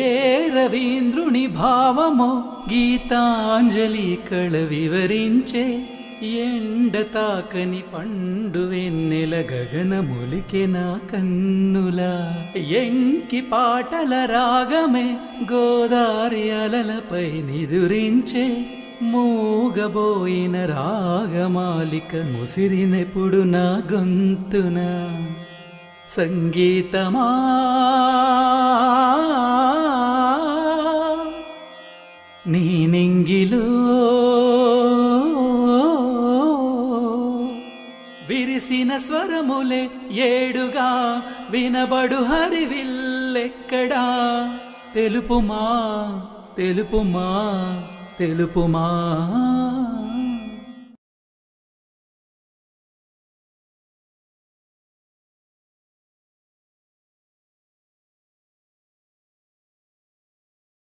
ఏ రవీంద్రుని భావమో గీతాంజలి కళ వివరించే ఎండ తాకని పండు వెన్నెల గగనములికే నా కన్నులా ఎంకి పాటల రాగమే గోదారి అలలపై నిదురించే మూగబోయిన రాగమాలిక ముసిరినెప్పుడు నా గొంతున సంగీతమా నీ నింగిలో విరిసిన స్వరములే ఏడుగా వినబడు హరివిల్లెక్కడా తెలుపుమా తెలుపుమా తెలుపుమా